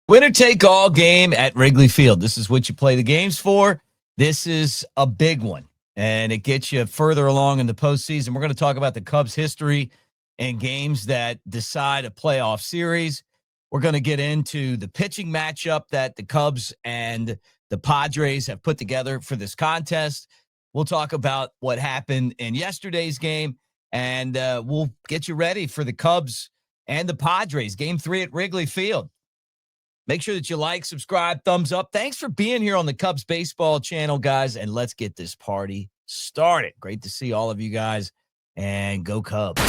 Winner take all game at Wrigley Field. This is what you play the games for. This is a big one, and it gets you further along in the postseason. We're going to talk about the Cubs' history and games that decide a playoff series. We're going to get into the pitching matchup that the Cubs and the Padres have put together for this contest. We'll talk about what happened in yesterday's game, and we'll get you ready for the Cubs and the Padres, Game 3 at Wrigley Field. Make sure that you like, subscribe, thumbs up. Thanks for being here on the Cubs baseball channel, guys, and let's get this party started. Great to see all of you guys, and go Cubs.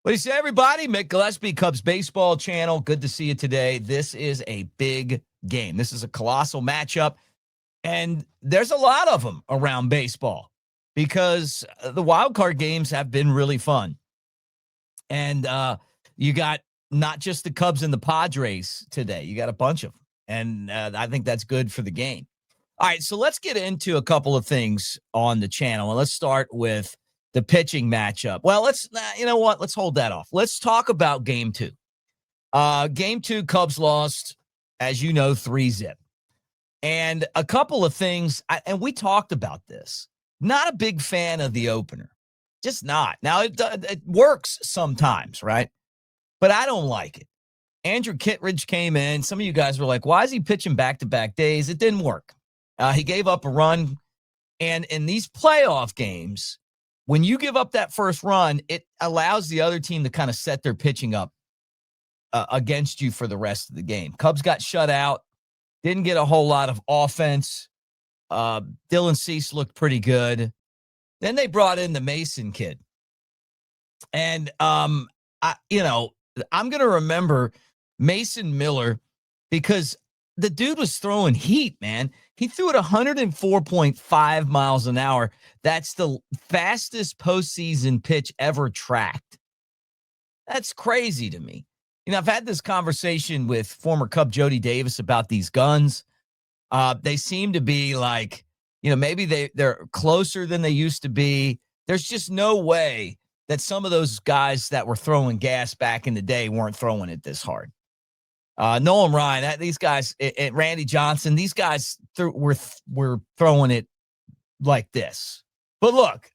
What do you say, everybody? Mick Gillespie, Cubs baseball channel. Good to see you today. This is a big game. This is a colossal matchup, and there's a lot of them around baseball because the wild card games have been really fun. And you got not just the Cubs and the Padres today. You got a bunch of them, and I think that's good for the game. All right, so let's get into a couple of things on the channel, and let's start with the pitching matchup. Well, you know what? Let's hold that off. Let's talk about Game 2. Game 2, Cubs lost, as you know, 3-0. And a couple of things, and we talked about this. Not a big fan of the opener. Just not. Now, it works sometimes, right? But I don't like it. Andrew Kittredge came in. Some of you guys were like, why is he pitching back-to-back days? It didn't work. He gave up a run. And in these playoff games, when you give up that first run, it allows the other team to kind of set their pitching up against you for the rest of the game. Cubs got shut out, didn't get a whole lot of offense. Dylan Cease looked pretty good. Then they brought in the Mason kid. And, I'm going to remember Mason Miller because the dude was throwing heat, man. He threw it 104.5 miles an hour. That's the fastest postseason pitch ever tracked. That's crazy to me. You know, I've had this conversation with former Cub Jody Davis about these guns. They seem to be like, maybe they're closer than they used to be. There's just no way that some of those guys that were throwing gas back in the day weren't throwing it this hard. Nolan Ryan, these guys, Randy Johnson, these guys were throwing it like this. But look,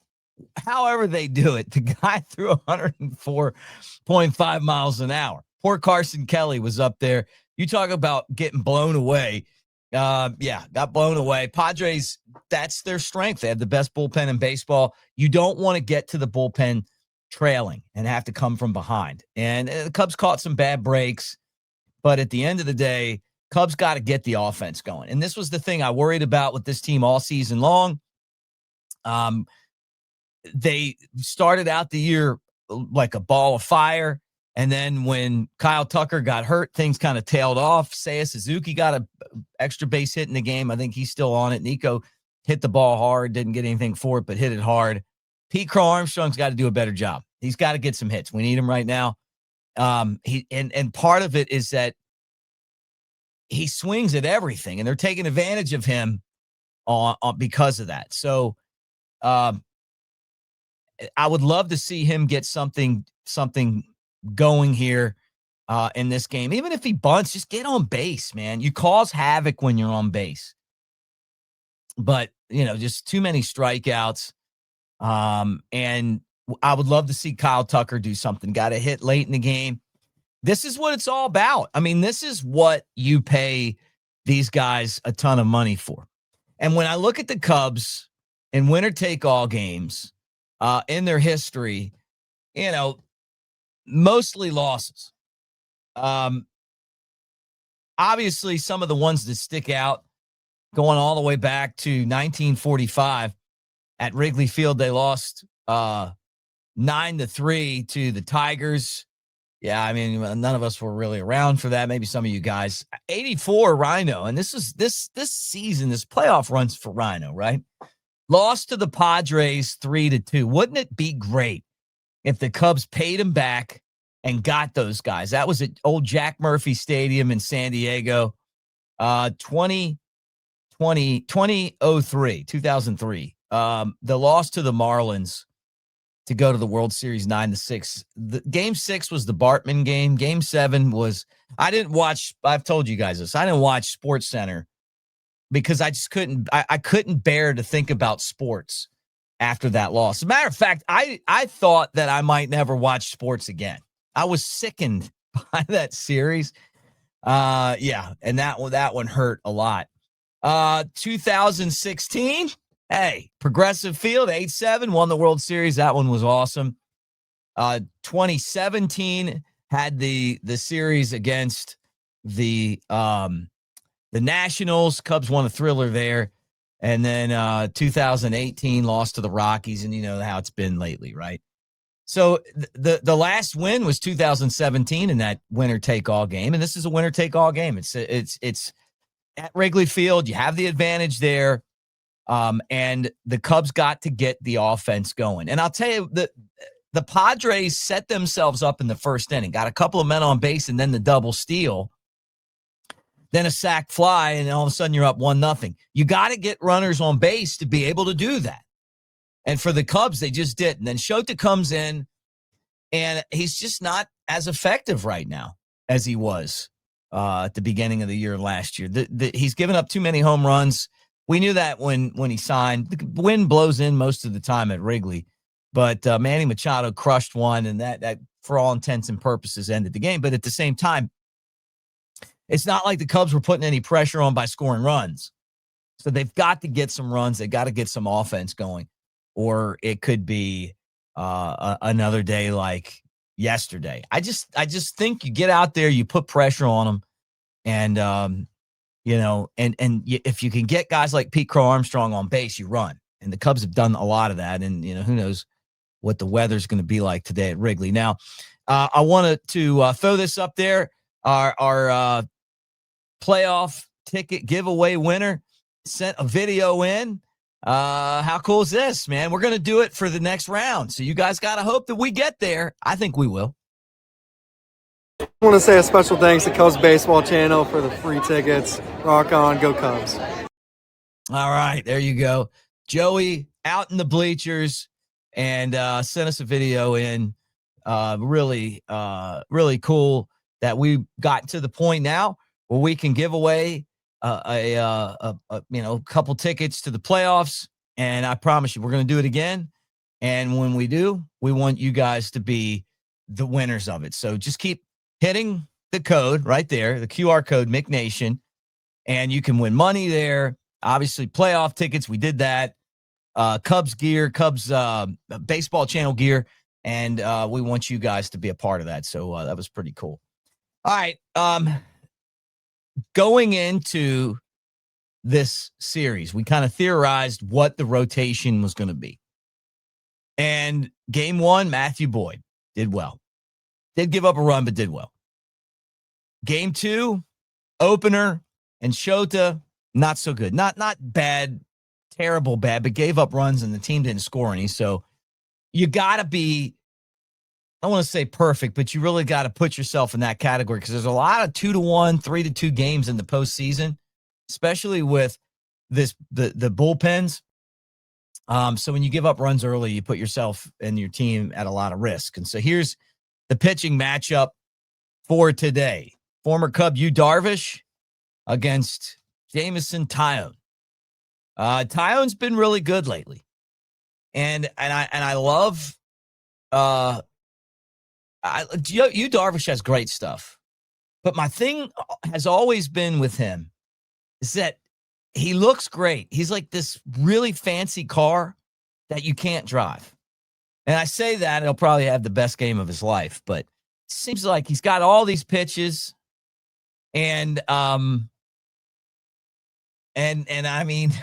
however they do it, the guy threw 104.5 miles an hour. Poor Carson Kelly was up there. You talk about getting blown away. Got blown away. Padres, that's their strength. They have the best bullpen in baseball. You don't want to get to the bullpen trailing and have to come from behind. And the Cubs caught some bad breaks. But at the end of the day, Cubs got to get the offense going. And this was the thing I worried about with this team all season long. They started out the year like a ball of fire. And then when Kyle Tucker got hurt, things kind of tailed off. Seiya Suzuki got an extra base hit in the game. I think he's still on it. Nico hit the ball hard, didn't get anything for it, but hit it hard. Pete Crow Armstrong's got to do a better job. He's got to get some hits. We need him right now. And part of it is that he swings at everything, and they're taking advantage of him on because of that. So, I would love to see him get something going here in this game. Even if he bunts, just get on base, man. You cause havoc when you're on base. But just too many strikeouts. And I would love to see Kyle Tucker do something. Got a hit late in the game. This is what it's all about. I mean, this is what you pay these guys a ton of money for. And when I look at the Cubs in winner-take-all games in their history, mostly losses. Obviously, some of the ones that stick out, going all the way back to 1945 at Wrigley Field, they lost 9-3 to the Tigers. Yeah, I mean, none of us were really around for that. Maybe some of you guys. 84 Rhino, and this season, this playoff runs for Rhino, right? Lost to the Padres 3-2. Wouldn't it be great if the Cubs paid him back and got those guys. That was at old Jack Murphy Stadium in San Diego, 2003. The loss to the Marlins to go to the World Series 9-6. Game 6 was the Bartman game. Game 7 was, I didn't watch, I've told you guys this, I didn't watch Sports Center because I just couldn't, I couldn't bear to think about sports after that loss. As a matter of fact, I thought that I might never watch sports again. I was sickened by that series. Yeah, and that one hurt a lot. 2016, hey, Progressive Field, 8-7, won the World Series. That one was awesome. 2017 had the series against the Nationals. Cubs won a thriller there. And then 2018 lost to the Rockies, and you know how it's been lately, right? So the last win was 2017 in that winner-take-all game, and this is a winner-take-all game. It's at Wrigley Field. You have the advantage there, and the Cubs got to get the offense going. And I'll tell you, the Padres set themselves up in the first inning, got a couple of men on base, and then the double steal, then a sac fly, and all of a sudden you're up 1-0. You got to get runners on base to be able to do that. And for the Cubs, they just did. And then Shota comes in, and he's just not as effective right now as he was at the beginning of the year last year. He's given up too many home runs. We knew that when he signed. The wind blows in most of the time at Wrigley. But Manny Machado crushed one, and that, for all intents and purposes, ended the game. But at the same time, it's not like the Cubs were putting any pressure on by scoring runs. So they've got to get some runs. They've got to get some offense going. Or it could be another day like yesterday. I just think you get out there, you put pressure on them, and if you can get guys like Pete Crow Armstrong on base, you run. And the Cubs have done a lot of that. And who knows what the weather's going to be like today at Wrigley. Now, I wanted to throw this up there. Our playoff ticket giveaway winner sent a video in. How cool is this, man? We're going to do it for the next round. So you guys got to hope that we get there. I think we will. I want to say a special thanks to Cubs Baseball Channel for the free tickets. Rock on, go Cubs. All right, there you go. Joey out in the bleachers and sent us a video in. Really cool that we got to the point now where we can give away a couple tickets to the playoffs, and I promise you we're going to do it again. And when we do, we want you guys to be the winners of it. So just keep hitting the code right there, the QR code, Mick Nation, and you can win money there. Obviously, playoff tickets, we did that. Cubs gear, Cubs baseball channel gear, and we want you guys to be a part of that. So that was pretty cool. All right. Going into this series, we kind of theorized what the rotation was going to be. And game 1, Matthew Boyd did well. Did give up a run, but did well. Game 2, opener, and Shota, not so good. Not bad, terrible bad, but gave up runs, and the team didn't score any. So you got to be, I don't want to say perfect, but you really got to put yourself in that category because there's a lot of 2-1, 3-2 games in the postseason, especially with the bullpens. So when you give up runs early, you put yourself and your team at a lot of risk. And so here's the pitching matchup for today. Former Cub Darvish against Jameson Taillon. Taillon's been really good lately. And I love Darvish has great stuff. But my thing has always been with him is that he looks great. He's like this really fancy car that you can't drive. And I say that he'll probably have the best game of his life, but it seems like he's got all these pitches and I mean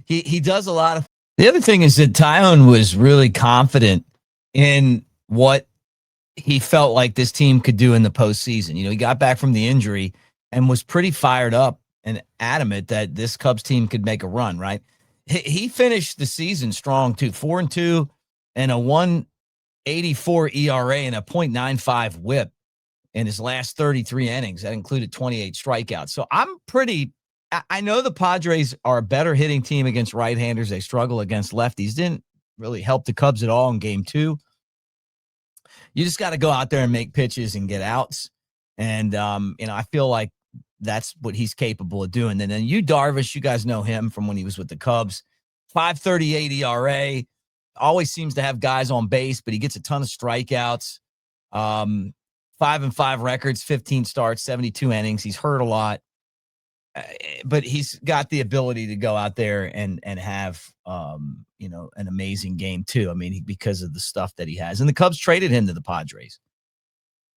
he does a lot of. The other thing is that Taillon was really confident in what he felt like this team could do in the postseason. He got back from the injury and was pretty fired up and adamant that this Cubs team could make a run, right? He finished the season strong too, 4-2 and a 84 ERA and a .95 whip in his last 33 innings. That included 28 strikeouts. So I know the Padres are a better hitting team against right-handers. They struggle against lefties. Didn't really help the Cubs at all in game 2. You just got to go out there and make pitches and get outs. And, I feel like that's what he's capable of doing. And then Darvish, you guys know him from when he was with the Cubs. 5.38 ERA. Always seems to have guys on base, but he gets a ton of strikeouts. 5-5 records, 15 starts, 72 innings. He's hurt a lot. But he's got the ability to go out there and have, an amazing game too. I mean, because of the stuff that he has. And the Cubs traded him to the Padres.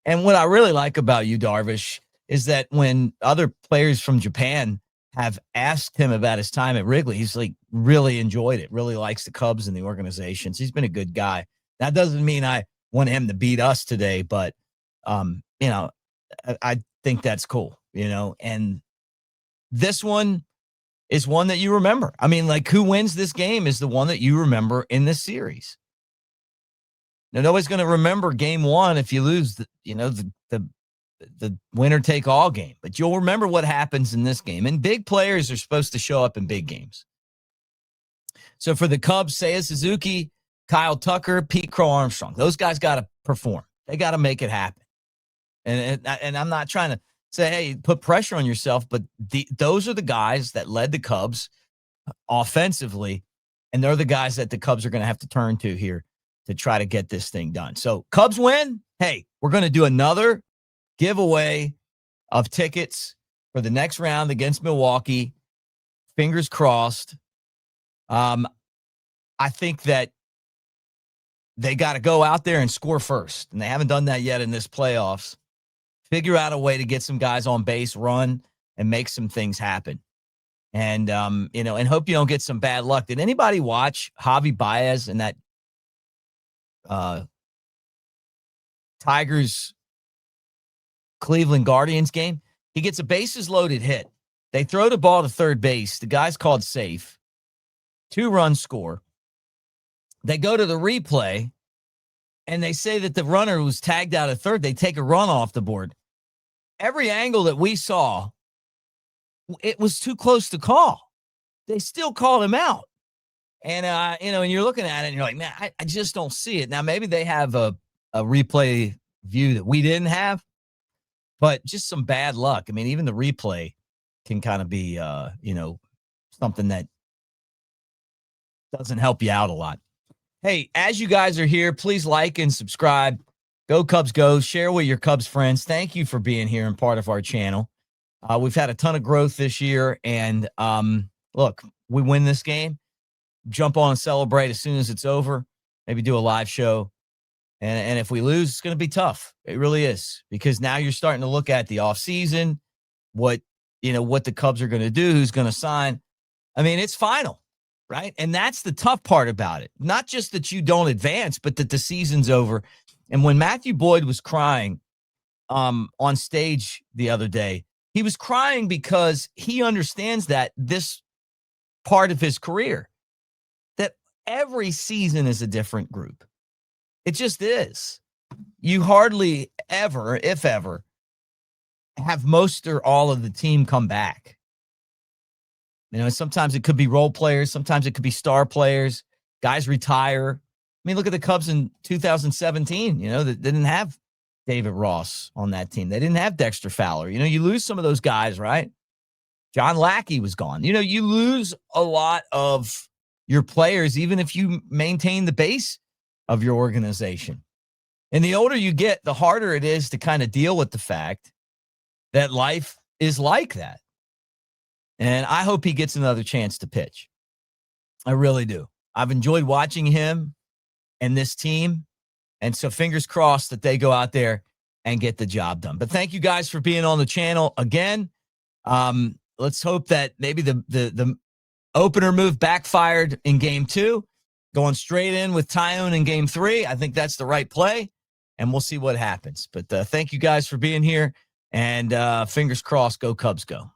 And what I really like about Darvish is that when other players from Japan have asked him about his time at Wrigley, he's like really enjoyed it, really likes the Cubs and the organization. So he's been a good guy. That doesn't mean I want him to beat us today, but, I think that's cool, and this one is one that you remember. I mean, like, who wins this game is the one that you remember in this series. Now, nobody's going to remember game 1 if you lose the winner take all game, but you'll remember what happens in this game. And big players are supposed to show up in big games. So for the Cubs, Seiya Suzuki, Kyle Tucker, Pete Crow Armstrong, those guys got to perform. They got to make it happen. And I'm not trying to say, hey, put pressure on yourself, but those are the guys that led the Cubs offensively, and they're the guys that the Cubs are going to have to turn to here to try to get this thing done. So Cubs win. Hey, we're going to do another giveaway of tickets for the next round against Milwaukee. Fingers crossed. I think that they got to go out there and score first, and they haven't done that yet in this playoffs. Figure out a way to get some guys on base, run, and make some things happen. And, and hope you don't get some bad luck. Did anybody watch Javi Baez in that Tigers Cleveland Guardians game? He gets a bases loaded hit. They throw the ball to third base. The guy's called safe. 2-run score. They go to the replay, and they say that the runner was tagged out at third. They take a run off the board. Every angle that we saw, it was too close to call. They still called him out. And, and you're looking at it, and you're like, man, I just don't see it. Now, maybe they have a replay view that we didn't have, but just some bad luck. I mean, even the replay can kind of be, something that doesn't help you out a lot. Hey, as you guys are here, please like and subscribe. Go Cubs Go. Share with your Cubs friends. Thank you for being here and part of our channel. We've had a ton of growth this year. And look, we win this game. Jump on and celebrate as soon as it's over. Maybe do a live show. And if we lose, it's going to be tough. It really is. Because now you're starting to look at the offseason, what the Cubs are going to do, who's going to sign. I mean, it's final. Right. And that's the tough part about it. Not just that you don't advance, but that the season's over. And when Matthew Boyd was crying on stage the other day, he was crying because he understands that this part of his career, that every season is a different group. It just is. You hardly ever, if ever, have most or all of the team come back. Sometimes it could be role players. Sometimes it could be star players. Guys retire. I mean, look at the Cubs in 2017. That didn't have David Ross on that team. They didn't have Dexter Fowler. You lose some of those guys, right? John Lackey was gone. You lose a lot of your players, even if you maintain the base of your organization. And the older you get, the harder it is to kind of deal with the fact that life is like that. And I hope he gets another chance to pitch. I really do. I've enjoyed watching him and this team. And so fingers crossed that they go out there and get the job done. But thank you guys for being on the channel again. Let's hope that maybe the opener move backfired in game 2, going straight in with Taillon in game 3. I think that's the right play, and we'll see what happens. But thank you guys for being here, and fingers crossed, go Cubs go.